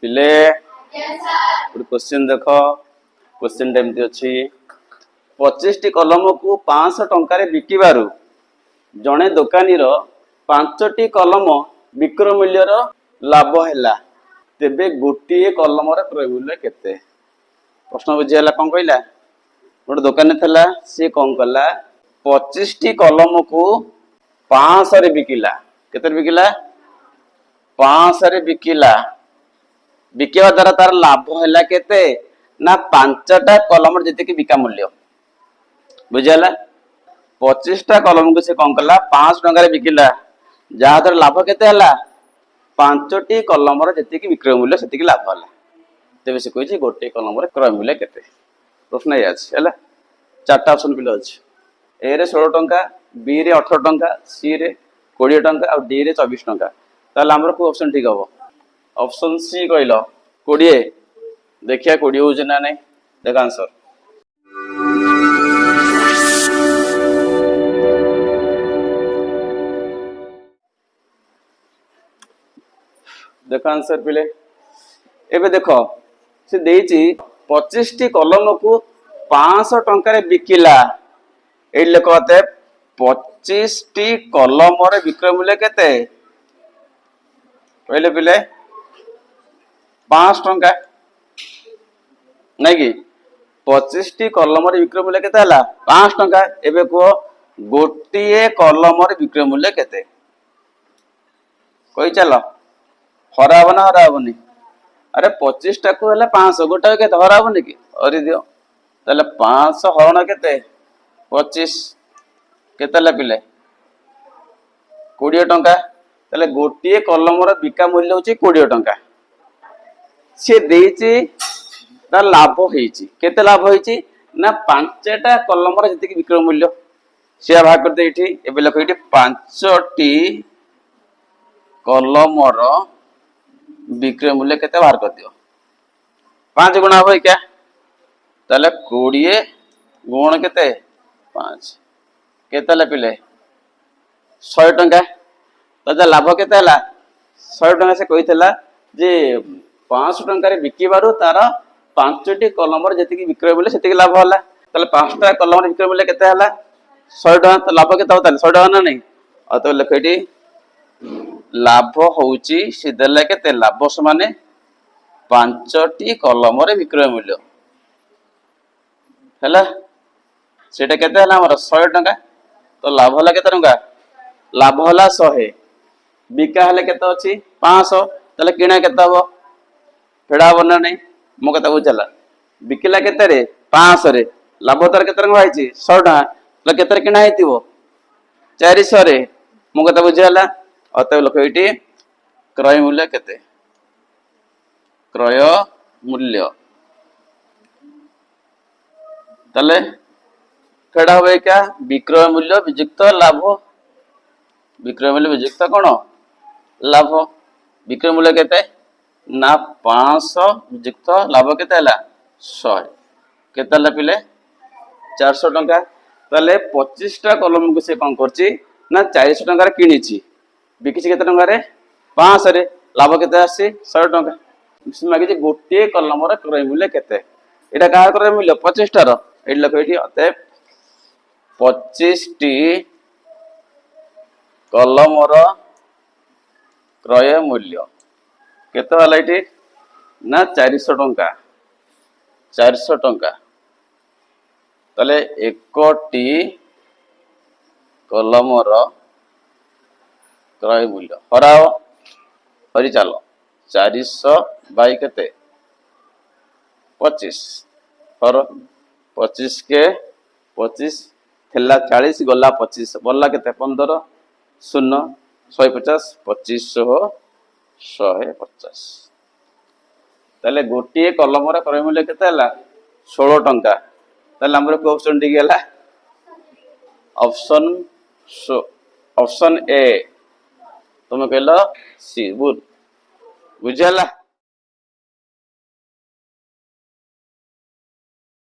पिले क्वेश्चन देख क्वेश्चन एमती अच्छी 25 टी कलम को 500 टंकार बिकिबारु जड़े दोकानी 5टी कलम विक्रय मूल्यर लाभ है तेबे गोटे कलम क्रय मूल्य केते प्रश्न बुझीगला कौन कहला गोटे दोकानी थला सी कौन कला 25 टी कलम को 500 रे बिकिला केते बिकिला 500 रे बिकिला बिकिवा द्वारा तार लाभ है केते ना 5टा कलम जी बिका मूल्य बुझीगला 25टा कलम को से कौन कला 500 टंका बिकिला जहाँ द्वारा लाभ केते हला 5टी कलम जी विक्रय मूल्य से लाभ है तेज से कही गोटे कलम क्रय मूल्य केते प्रश्न ये है 4टा ऑप्शन पिला अच्छे ए रे 16 टंका बी रे 18 टंका सी रे 20 टंका और डी रे 24 टंका ताले हमर को ऑप्शन ठीक हम ऑप्शन सी कहल 20 देखिए 20 हो ना नहीं देख आंसर देख आंसर पिले एबे देखो से देइची 25 टी कलम को 500 टंका बिकिला ए लेखते 25 टी कलम विक्रय मूल्य केते कहले पिले 5 टंका नहीं कि 25 टी कलम विक्रय मूल्य केते हला 5 टंका एबे को गोटे कलम विक्रय मूल्य केते कहि चलो हरा हबना हरा हबनी अरे 25 टा को हला 500 गोटा केते हरा हबनी कि अरि दियो ताले 500 हरण केते 25 केते पिले 20 टंका ताले गोटे कलम बिका मूल्य होची 20 टंका से देइची तार लाभ होईची केते लाभ होईची ना 5टा कलम जति विक्रय मूल्य से भाग करते एठी एबे लख एठी 5टी कलम विक्रय मूल्य केते बाहर कर दियो 5 गुणा होई क्या ताले 20 गुण केते 5 केते पिले 100 टंका तो लाभ केते हला 100 टंका से कहितला जे 500 टंका रे बिकिबारु तार 5टी कलम जति विक्रय मूल्य सेति लाभ हला ताले 5टा कलम विक्रय मूल्य केते हला 100 टंका तो लाभ केते होता 100 टंका ना नहीं और तो लिख एठी लाभ होउची सिदेला केते लाभ समान 5टी कलम विक्रय मूल्य हैला सेटा केते हला हमर 100 टंका तो लाभ हला केते टंका लाभ हला 100 बिका हले केते अछि 500 तले किणा केते हबो फेडा हबो ना नहीं मो कथा बुझला बिकिला केते रे 500 रे लाभ तार केते टंका आइछि 100 टंका तले केते रे किणा हेतिबो 400 रे मो कथा बुझला अतः लोक एटी क्रय मूल्य केते क्रय मूल्य तले फेडा होबे क्या विक्रय मूल्य विजुक्त लाभ विक्रय मूल्य विजुक्त कोन लाभ विक्रय मूल्य केते ना 500 विजुक्त लाभ केते हला 100 केते हला पिले 400 टंका तले 25 टा कलम को से कोन करची ना 400 टंका किनिची बिकिछि केते टंका रे 500 रे लाभ केते आसी 100 टंका मागिछि गोटे कलम क्रय मूल्य केते एटा का क्रय मूल्य 25 टार एठी लख एठी अते 25 टी कलम क्रय मूल्य केते हला एठी ना 400 टंका 400 टंका तले 1टी कलम क्रय मूल्य हराओ हरि चलो 400 बाई केते 25 हर 25 के 25 थेला 40 गला 25 बोला केते 15 0 150 2500 150 ताले गोटे कलम क्रय मूल्य केते हला 16 टंका ताले हमर को ऑप्शन डी गेला ऑप्शन ए तुम कहल सी बुझला।